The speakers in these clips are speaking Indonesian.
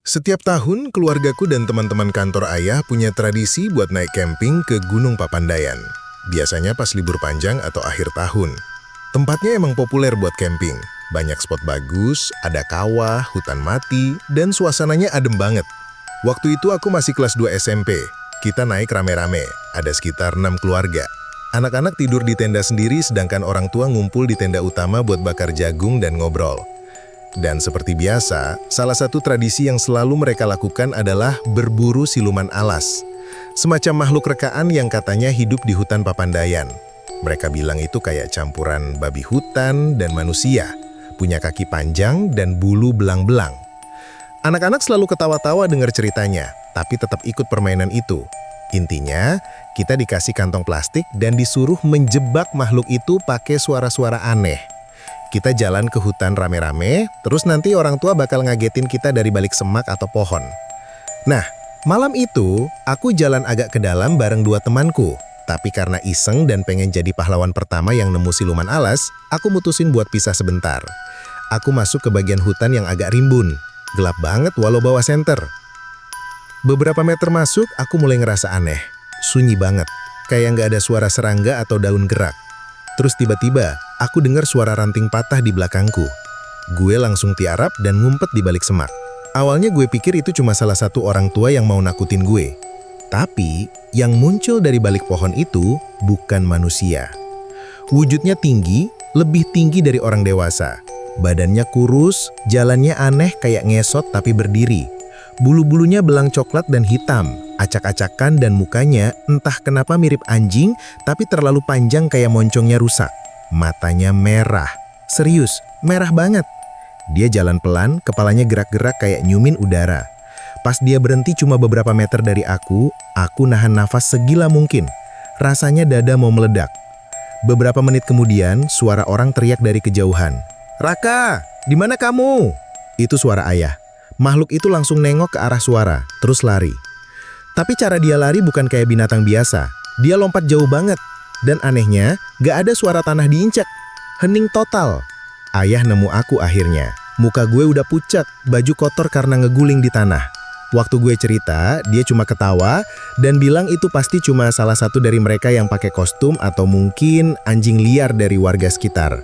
Setiap tahun, keluargaku dan teman-teman kantor ayah punya tradisi buat naik camping ke Gunung Papandayan. Biasanya pas libur panjang atau akhir tahun. Tempatnya emang populer buat camping. Banyak spot bagus, ada kawah, hutan mati, dan suasananya adem banget. Waktu itu aku masih kelas 2 SMP. Kita naik rame-rame, ada sekitar 6 keluarga. Anak-anak tidur di tenda sendiri sedangkan orang tua ngumpul di tenda utama buat bakar jagung dan ngobrol. Dan seperti biasa, salah satu tradisi yang selalu mereka lakukan adalah berburu siluman alas. Semacam makhluk rekaan yang katanya hidup di hutan Papandayan. Mereka bilang itu kayak campuran babi hutan dan manusia, punya kaki panjang dan bulu belang-belang. Anak-anak selalu ketawa-tawa dengar ceritanya, tapi tetap ikut permainan itu. Intinya, kita dikasih kantong plastik dan disuruh menjebak makhluk itu pakai suara-suara aneh. Kita jalan ke hutan rame-rame, terus nanti orang tua bakal ngagetin kita dari balik semak atau pohon. Nah, malam itu, aku jalan agak ke dalam bareng 2 temanku. Tapi karena iseng dan pengen jadi pahlawan pertama yang nemu siluman alas, aku mutusin buat pisah sebentar. Aku masuk ke bagian hutan yang agak rimbun. Gelap banget walau bawa senter. Beberapa meter masuk, aku mulai ngerasa aneh. Sunyi banget, kayak nggak ada suara serangga atau daun gerak. Terus tiba-tiba, aku dengar suara ranting patah di belakangku. Gue langsung tiarap dan ngumpet di balik semak. Awalnya gue pikir itu cuma salah satu orang tua yang mau nakutin gue. Tapi, yang muncul dari balik pohon itu bukan manusia. Wujudnya tinggi, lebih tinggi dari orang dewasa. Badannya kurus, jalannya aneh kayak ngesot tapi berdiri. Bulu-bulunya belang coklat dan hitam, acak-acakan dan mukanya entah kenapa mirip anjing tapi terlalu panjang kayak moncongnya rusak. Matanya merah, serius, merah banget. Dia jalan pelan, kepalanya gerak-gerak kayak nyumin udara. Pas dia berhenti cuma beberapa meter dari aku nahan nafas segila mungkin. Rasanya dada mau meledak. Beberapa menit kemudian, suara orang teriak dari kejauhan. "Raka, di mana kamu?" Itu suara ayah. Makhluk itu langsung nengok ke arah suara, terus lari. Tapi cara dia lari bukan kayak binatang biasa. Dia lompat jauh banget. Dan anehnya, gak ada suara tanah diinjak. Hening total. Ayah nemu aku akhirnya. Muka gue udah pucat, baju kotor karena ngeguling di tanah. Waktu gue cerita, dia cuma ketawa dan bilang itu pasti cuma salah satu dari mereka yang pakai kostum atau mungkin anjing liar dari warga sekitar.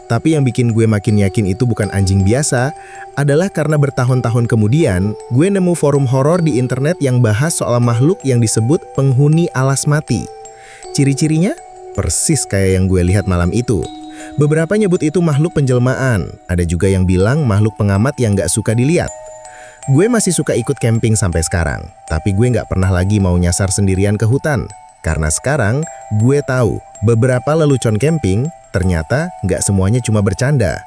Tapi yang bikin gue makin yakin itu bukan anjing biasa adalah karena bertahun-tahun kemudian gue nemu forum horor di internet yang bahas soal makhluk yang disebut penghuni alas mati. Ciri-cirinya persis kayak yang gue lihat malam itu. Beberapa nyebut itu makhluk penjelmaan, ada juga yang bilang makhluk pengamat yang gak suka dilihat. Gue masih suka ikut camping sampai sekarang, tapi gue gak pernah lagi mau nyasar sendirian ke hutan. Karena sekarang gue tahu beberapa lelucon camping ternyata nggak semuanya cuma bercanda.